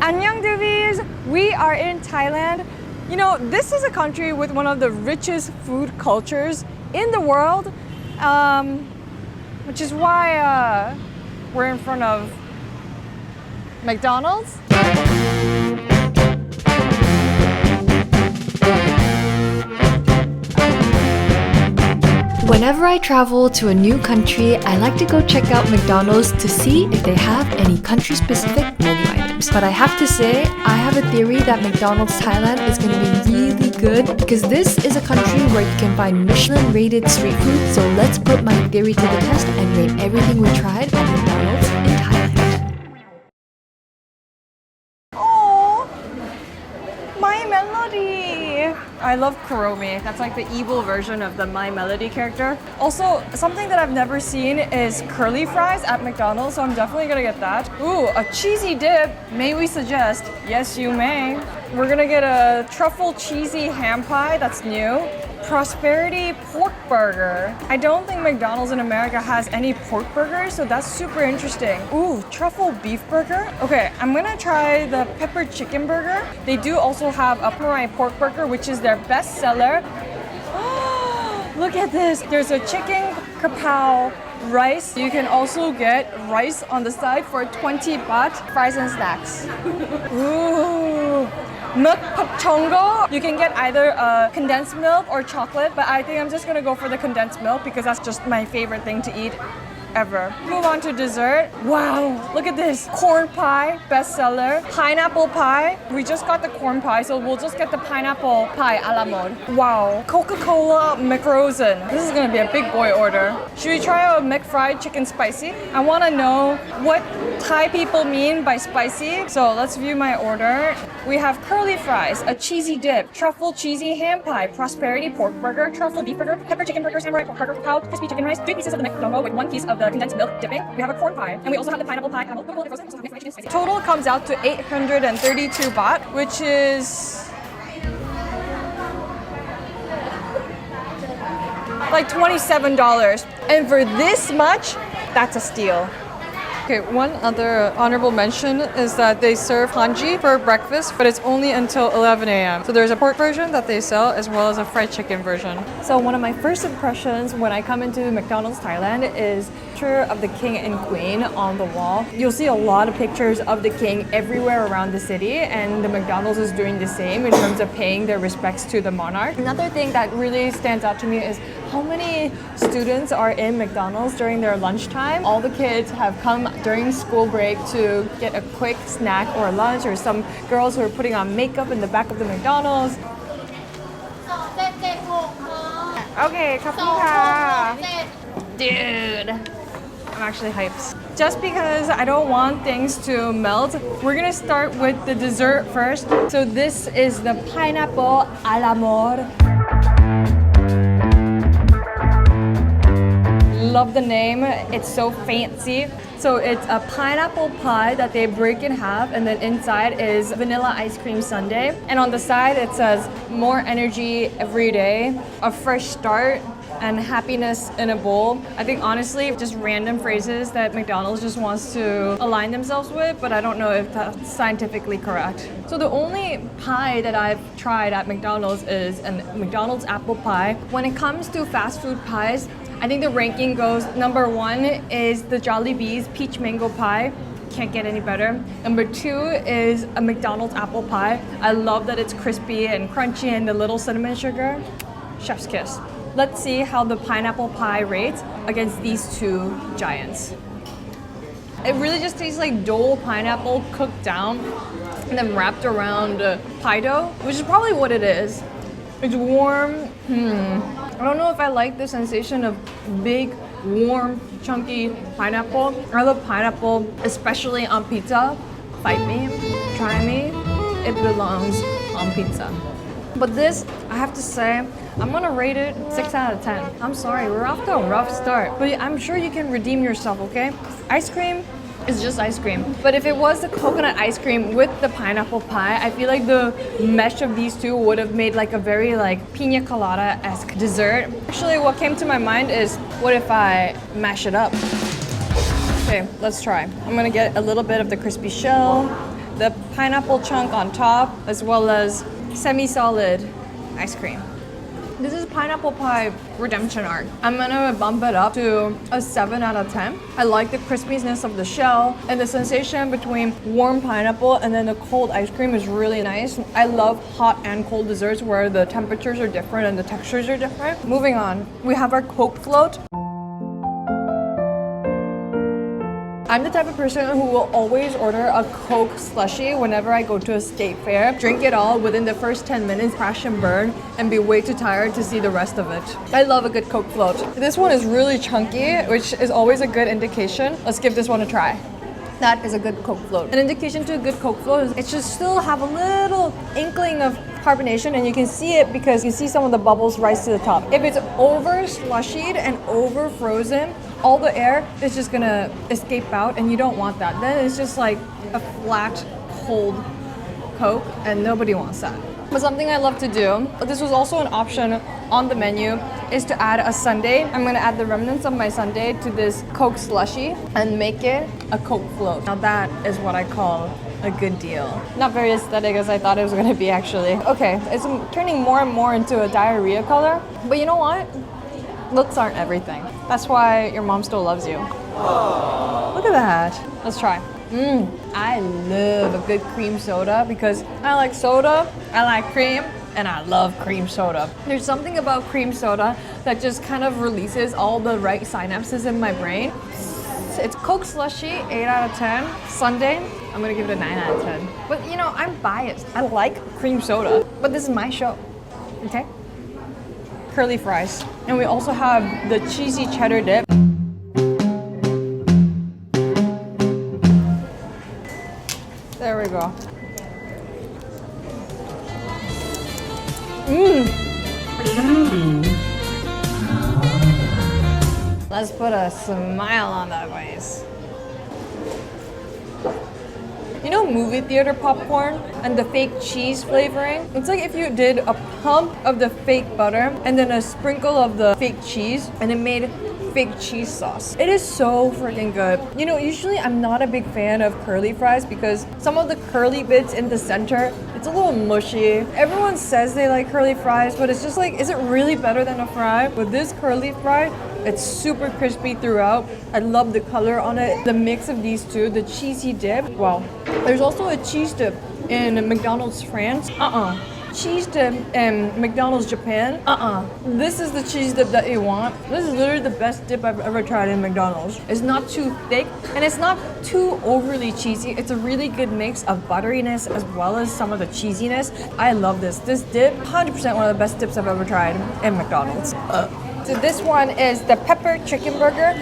Annyeong doobies! We are in Thailand. You know, this is a country with one of the richest food cultures in the world, which is why we're in front of McDonald's. Whenever I travel to a new country, I like to go check out McDonald's to see if they have any country-specific menu items. But I have to say, I have a theory that McDonald's Thailand is going to be really good because this is a country where you can find Michelin-rated street food. So let's put my theory to the test and rate everything we tried at McDonald's in Thailand. Oh, My Melody! I love Kuromi. That's like the evil version of the My Melody character. Also, something that I've never seen is curly fries at McDonald's, so I'm definitely gonna get that. Ooh, a cheesy dip. May we suggest? Yes, you may. We're gonna get a Truffle Cheesy Ham Pie. That's new. Prosperity pork burger. I don't think McDonald's in America has any pork burgers, so that's super interesting. Ooh, truffle beef burger. Okay, I'm gonna try the pepper chicken burger. They do also have a Parai pork burger, which is their best seller. Look at this. There's a chicken krapao rice. You can also get rice on the side for 20 baht. Fries and snacks. Ooh. Milk Patongo. You can get either condensed milk or chocolate, but I think I'm just gonna go for the condensed milk because that's just my favorite thing to eat ever. Move on to dessert. Wow, look at this. Corn pie, bestseller. Pineapple pie. We just got the corn pie, so we'll just get the pineapple pie a la mode. Wow. Coca-Cola McRosen. This is gonna be a big boy order. Should we try a McFried chicken spicy? I wanna know what Thai people mean by spicy. So let's view my order. We have curly fries, a cheesy dip, truffle cheesy ham pie, prosperity pork burger, truffle beef burger, pepper chicken burger, samurai pork burger, cow, crispy chicken rice, 3 pieces of the Patongo with 1 piece of the condensed milk dipping. We have a corn pie, and we also have the pineapple pie. Total comes out to 832 baht, which is like $27. And for this much, that's a steal. Okay, one other honorable mention is that they serve hanji for breakfast, but it's only until 11 a.m. So there's a pork version that they sell as well as a fried chicken version. So one of my first impressions when I come into McDonald's Thailand is a picture of the king and queen on the wall. You'll see a lot of pictures of the king everywhere around the city, and the McDonald's is doing the same in terms of paying their respects to the monarch. Another thing that really stands out to me is how many students are in McDonald's during their lunchtime. All the kids have come during school break to get a quick snack or lunch, or some girls who are putting on makeup in the back of the McDonald's. Okay, kappa. Dude, I'm actually hyped. Just because I don't want things to melt, we're gonna start with the dessert first. So this is the pineapple a la mode. Love the name, it's so fancy. So it's a pineapple pie that they break in half, and then inside is vanilla ice cream sundae. And on the side it says more energy every day, a fresh start, and happiness in a bowl. I think honestly, just random phrases that McDonald's just wants to align themselves with, but I don't know if that's scientifically correct. So the only pie that I've tried at McDonald's is a McDonald's apple pie. When it comes to fast food pies, I think the ranking goes, number 1 is the Jollibee's peach mango pie. Can't get any better. Number 2 is a McDonald's apple pie. I love that it's crispy and crunchy and the little cinnamon sugar. Chef's kiss. Let's see how the pineapple pie rates against these two giants. It really just tastes like Dole pineapple cooked down and then wrapped around pie dough, which is probably what it is. It's warm. I don't know if I like the sensation of big, warm, chunky pineapple. I love pineapple, especially on pizza. Fight me, try me, it belongs on pizza. But this, I have to say, I'm gonna rate it 6 out of 10. I'm sorry, we're off to a rough start, but I'm sure you can redeem yourself, okay? Ice cream is just ice cream. But if it was the coconut ice cream with the pineapple pie, I feel like the mesh of these two would have made like a very like pina colada-esque dessert. Actually, what came to my mind is, what if I mash it up? Okay, let's try. I'm gonna get a little bit of the crispy shell, the pineapple chunk on top, as well as semi-solid ice cream. This is pineapple pie redemption arc. I'm gonna bump it up to a 7 out of 10. I like the crispiness of the shell, and the sensation between warm pineapple and then the cold ice cream is really nice. I love hot and cold desserts where the temperatures are different and the textures are different. Moving on, we have our Coke float. I'm the type of person who will always order a Coke slushie whenever I go to a state fair. Drink it all within the first 10 minutes, crash and burn, and be way too tired to see the rest of it. I love a good Coke float. This one is really chunky, which is always a good indication. Let's give this one a try. That is a good Coke float. An indication to a good Coke float is it should still have a little inkling of carbonation, and you can see it because you see some of the bubbles rise to the top. If it's over slushied and over frozen, all the air is just gonna escape out, and you don't want that. Then it's just like a flat, cold Coke, and nobody wants that. But something I love to do, this was also an option on the menu, is to add a sundae. I'm gonna add the remnants of my sundae to this Coke slushie and make it a Coke float. Now that is what I call a good deal. Not very aesthetic as I thought it was gonna be actually. Okay, it's turning more and more into a diarrhea color, but you know what? Looks aren't everything. That's why your mom still loves you. Look at that. Let's try. I love a good cream soda because I like soda, I like cream, and I love cream soda. There's something about cream soda that just kind of releases all the right synapses in my brain. It's Coke slushie, 8 out of 10. Sundae, I'm gonna give it a 9 out of 10. But you know, I'm biased. I like cream soda, but this is my show, okay? Curly fries. And we also have the cheesy cheddar dip. There we go. Let's put a smile on that face. You know movie theater popcorn and the fake cheese flavoring? It's like if you did a pump of the fake butter and then a sprinkle of the fake cheese and it made fake cheese sauce. It is so freaking good. You know, usually I'm not a big fan of curly fries because some of the curly bits in the center, it's a little mushy. Everyone says they like curly fries, but it's just like, is it really better than a fry? With this curly fry, it's super crispy throughout. I love the color on it. The mix of these two, the cheesy dip, wow. There's also a cheese dip in McDonald's France. Cheese dip in McDonald's Japan. This is the cheese dip that you want. This is literally the best dip I've ever tried in McDonald's. It's not too thick and it's not too overly cheesy. It's a really good mix of butteriness as well as some of the cheesiness. I love this. This dip, 100% one of the best dips I've ever tried in McDonald's. So this one is the pepper chicken burger.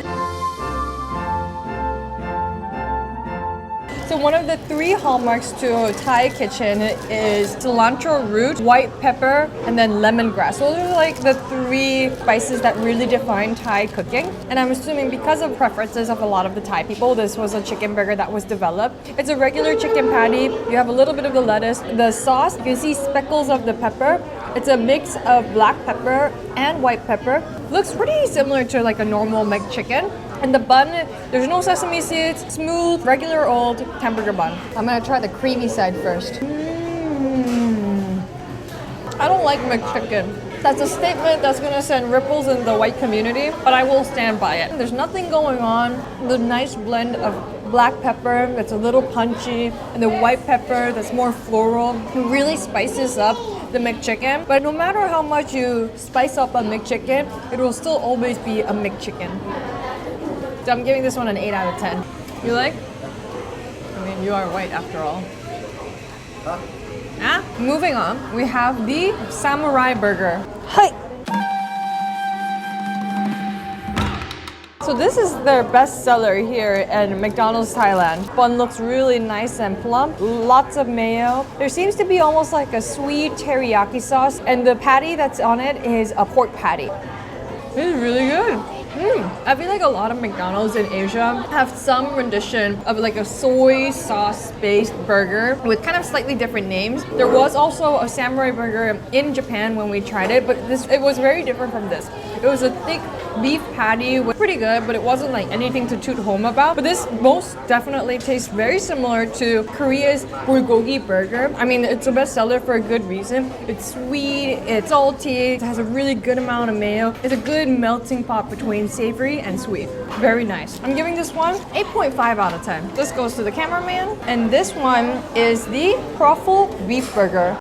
So one of the 3 hallmarks to Thai kitchen is cilantro root, white pepper, and then lemongrass. Those are like the 3 spices that really define Thai cooking. And I'm assuming because of preferences of a lot of the Thai people, this was a chicken burger that was developed. It's a regular chicken patty. You have a little bit of the lettuce. The sauce, you can see speckles of the pepper. It's a mix of black pepper and white pepper. Looks pretty similar to like a normal McChicken. And the bun, there's no sesame seeds, smooth, regular old hamburger bun. I'm gonna try the creamy side first. I don't like McChicken. That's a statement that's gonna send ripples in the white community, but I will stand by it. There's nothing going on. The nice blend of black pepper that's a little punchy, and the white pepper that's more floral. It really spices up the McChicken, but no matter how much you spice up a McChicken, it will still always be a McChicken. So I'm giving this one an 8 out of 10. You like? I mean, you are white after all. Moving on, we have the samurai burger. Hi! So this is their best seller here in McDonald's Thailand. Bun looks really nice and plump, lots of mayo. There seems to be almost like a sweet teriyaki sauce, and the patty that's on it is a pork patty. This is really good. I feel like a lot of McDonald's in Asia have some rendition of like a soy sauce-based burger with kind of slightly different names. There was also a samurai burger in Japan when we tried it, but it was very different from this. It was a thick beef patty was pretty good, but it wasn't like anything to toot home about. But this most definitely tastes very similar to Korea's bulgogi burger. I mean, it's a bestseller for a good reason. It's sweet, it's salty, it has a really good amount of mayo. It's a good melting pot between savory and sweet. Very nice. I'm giving this one 8.5 out of 10. This goes to the cameraman. And this one is the Truffle beef burger.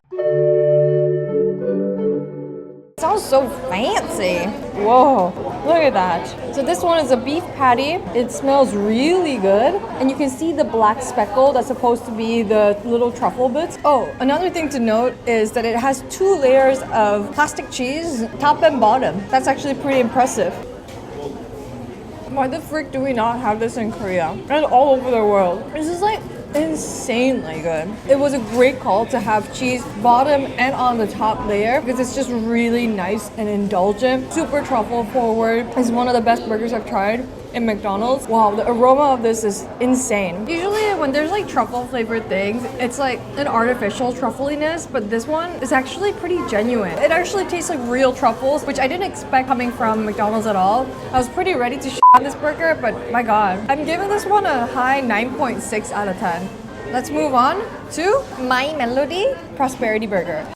Sounds so fancy. Whoa, look at that. So this one is a beef patty. It smells really good. And you can see the black speckle that's supposed to be the little truffle bits. Oh, another thing to note is that it has 2 layers of plastic cheese, top and bottom. That's actually pretty impressive. Why the frick do we not have this in Korea? And all over the world. This is like insanely good. It was a great call to have cheese bottom and on the top layer because it's just really nice and indulgent. Super truffle forward. It's one of the best burgers I've tried in McDonald's. Wow, the aroma of this is insane. Usually when there's like truffle flavored things, it's like an artificial truffliness, but this one is actually pretty genuine. It actually tastes like real truffles, which I didn't expect coming from McDonald's at all. I was pretty ready to on this burger, but my god. I'm giving this one a high 9.6 out of 10. Let's move on to My Melody Prosperity Burger.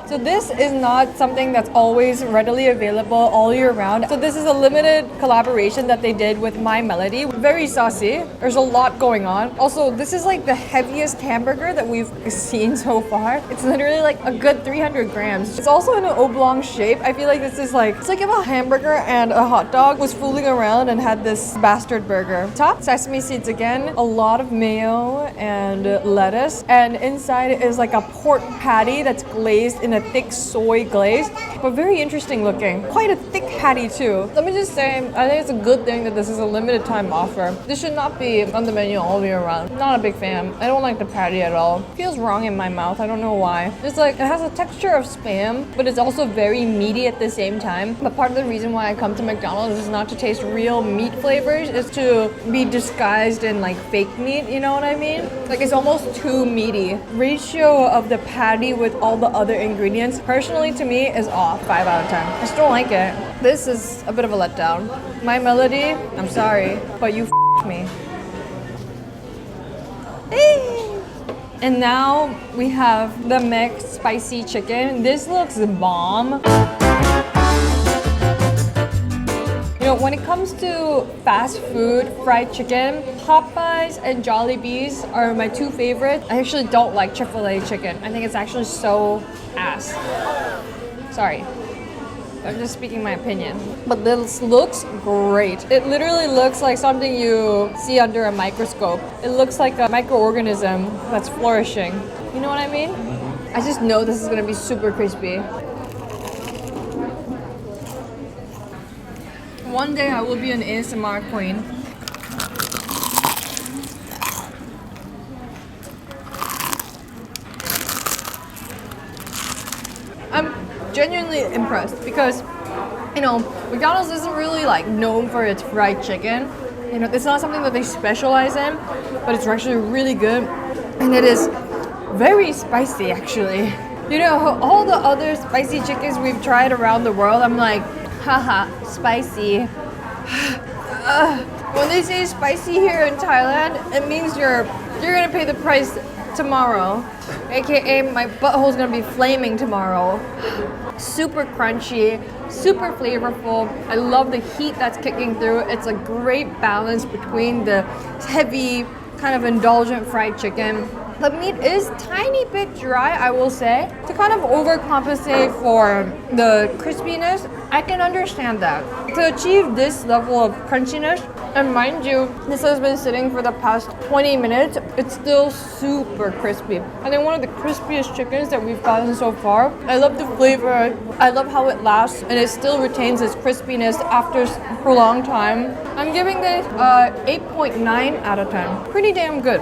So this is not something that's always readily available all year round. So this is a limited collaboration that they did with My Melody. Very saucy. There's a lot going on. Also, this is like the heaviest hamburger that we've seen so far. It's literally like a good 300 grams. It's also in an oblong shape. I feel like this is like, it's like if a hamburger and a hot dog was fooling around and had this bastard burger. Top, sesame seeds again, a lot of mayo and lettuce. And inside is like a pork patty that's glazed in a thick soy glaze, but very interesting looking. Quite a thick patty too. Let me just say, I think it's a good thing that this is a limited time offer. This should not be on the menu all year round. Not a big fan. I don't like the patty at all. It feels wrong in my mouth. I don't know why. It's like, it has a texture of Spam, but it's also very meaty at the same time. But part of the reason why I come to McDonald's is not to taste real meat flavors, it's to be disguised in like fake meat, you know what I mean? Like it's almost too meaty. Ratio of the patty with all the other ingredients personally to me is off. 5 out of 10. I still like it. This is a bit of a letdown. My Melody, I'm sorry, but you f***ed me. And now we have the mixed spicy chicken. This looks bomb. You know, when it comes to fast food, fried chicken, Popeyes and Jollibee's are my 2 favorites. I actually don't like Chick-fil-A chicken. I think it's actually so ass. Sorry. I'm just speaking my opinion. But this looks great. It literally looks like something you see under a microscope. It looks like a microorganism that's flourishing. You know what I mean? I just know this is gonna be super crispy. One day I will be an ASMR queen. I'm genuinely impressed because, you know, McDonald's isn't really like known for its fried chicken. You know, it's not something that they specialize in, but it's actually really good. And it is very spicy actually. You know, all the other spicy chickens we've tried around the world, I'm like, haha, spicy. When they say spicy here in Thailand, it means you're gonna pay the price tomorrow. AKA my butthole's gonna be flaming tomorrow. Super crunchy, super flavorful. I love the heat that's kicking through. It's a great balance between the heavy, kind of indulgent fried chicken. The meat is tiny bit dry, I will say. To kind of overcompensate for the crispiness, I can understand that. To achieve this level of crunchiness, and mind you, this has been sitting for the past 20 minutes, it's still super crispy. I think one of the crispiest chickens that we've gotten so far. I love the flavor, I love how it lasts, and it still retains its crispiness after a prolonged time. I'm giving this 8.9 out of 10. Pretty damn good.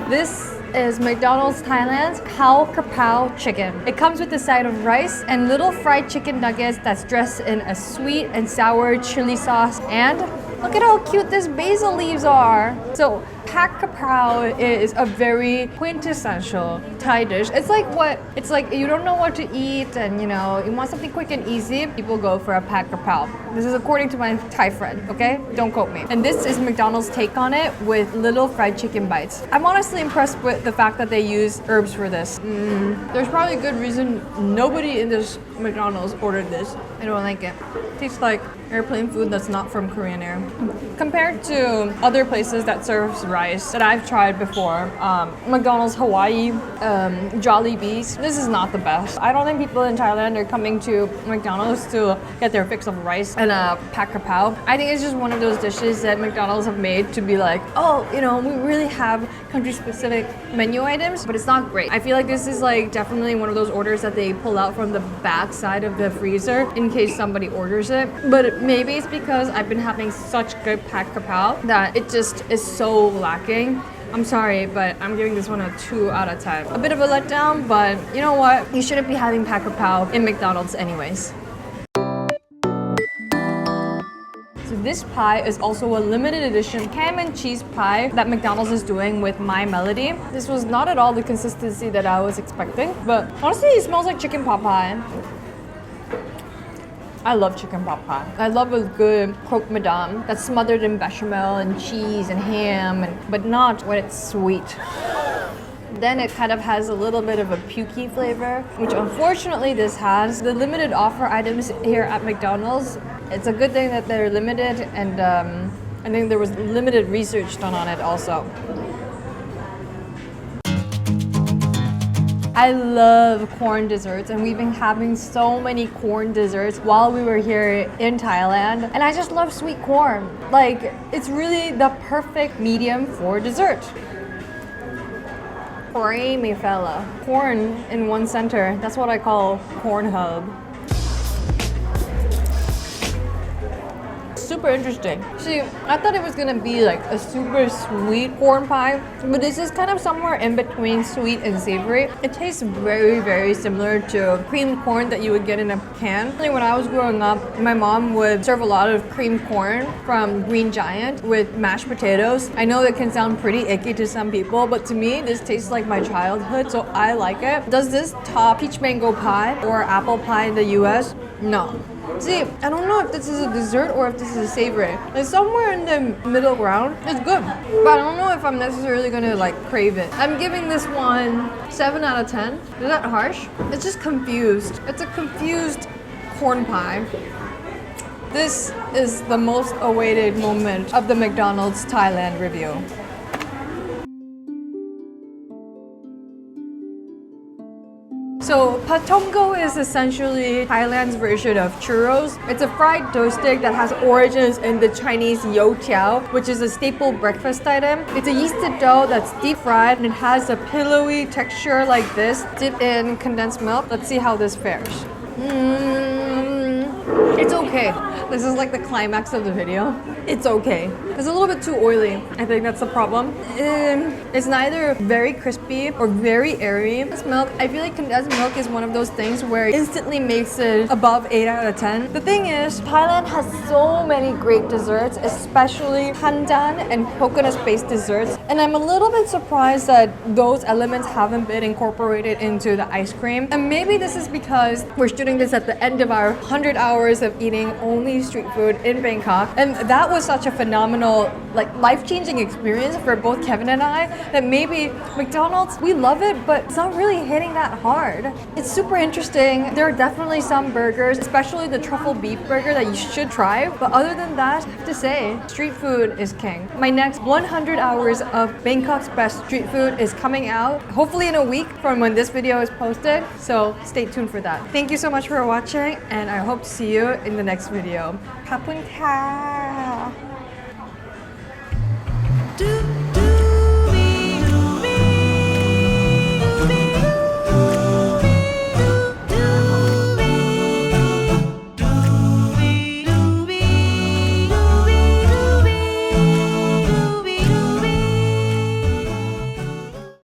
This is McDonald's Thailand's Kao Krapao Chicken. It comes with a side of rice and little fried chicken nuggets that's dressed in a sweet and sour chili sauce. And look at how cute this basil leaves are. So Kao Krapao is a very quintessential Thai dish. It's like you don't know what to eat and you know, you want something quick and easy, people go for a Kao Krapao. This is according to my Thai friend, okay? Don't quote me. And this is McDonald's take on it with little fried chicken bites. I'm honestly impressed with the fact that they use herbs for this. There's probably a good reason nobody in this McDonald's ordered this. I don't like it. Tastes like airplane food that's not from Korean Air. Compared to other places that serves rice that I've tried before, McDonald's Hawaii, Jollibee's, this is not the best. I don't think people in Thailand are coming to McDonald's to get their fix of rice and a Kao Krapao. I think it's just one of those dishes that McDonald's have made to be like, oh, you know, we really have country-specific menu items, but it's not great. I feel like this is like definitely one of those orders that they pull out from the back side of the freezer in case somebody orders it. But maybe it's because I've been having such good Kao Krapao that it just is so lacking. I'm sorry, but I'm giving this one a 2 out of 10. A bit of a letdown, but you know what? You shouldn't be having Kao Krapao in McDonald's anyways. So this pie is also a limited edition ham and cheese pie that McDonald's is doing with My Melody. This was not at all the consistency that I was expecting, but honestly, it smells like chicken pot pie. I love chicken pot pie. I love a good croque madame that's smothered in bechamel and cheese and ham, but not when it's sweet. Then it kind of has a little bit of a pukey flavor, which unfortunately this has. The limited offer items here at McDonald's, it's a good thing that they're limited, and I think there was limited research done on it also. I love corn desserts, and we've been having so many corn desserts while we were here in Thailand, and I just love sweet corn. Like, it's really the perfect medium for dessert. Creamy fella. Corn in one center. That's what I call corn hub. Super interesting. See, I thought it was gonna be like a super sweet corn pie, but this is kind of somewhere in between sweet and savory. It tastes very, very similar to creamed corn that you would get in a can. When I was growing up, my mom would serve a lot of creamed corn from Green Giant with mashed potatoes. I know that can sound pretty icky to some people, but to me, this tastes like my childhood, so I like it. Does this top peach mango pie or apple pie in the US? No. See, I don't know if this is a dessert or if this is a savory. It's somewhere in the middle ground. It's good, but I don't know if I'm necessarily gonna like crave it. I'm giving this one 7 out of 10. Is that harsh? It's just confused. It's a confused corn pie. This is the most awaited moment of the McDonald's Thailand review. So Patongo is essentially Thailand's version of churros. It's a fried dough stick that has origins in the Chinese youtiao, which is a staple breakfast item. It's a yeasted dough that's deep fried and it has a pillowy texture like this, dipped in condensed milk. Let's see how this fares. It's okay. This is like the climax of the video. It's okay. It's a little bit too oily. I think that's the problem. It's neither very crispy or very airy. This milk, I feel like condensed milk is one of those things where it instantly makes it above 8 out of 10. The thing is, Thailand has so many great desserts, especially pandan and coconut-based desserts. And I'm a little bit surprised that those elements haven't been incorporated into the ice cream. And maybe this is because we're shooting this at the end of our 100 hours of eating only street food in Bangkok. And that was such a phenomenal, like, life-changing experience for both Kevin and I that maybe McDonald's, we love it, but it's not really hitting that hard. It's super interesting. There are definitely some burgers, especially the truffle beef burger, that you should try. But other than that, I have to say, street food is king. My next 100 hours of Bangkok's best street food is coming out, hopefully in a week from when this video is posted. So stay tuned for that. Thank you so much for watching, and I hope to see you in the next video. ขอบคุณค่ะ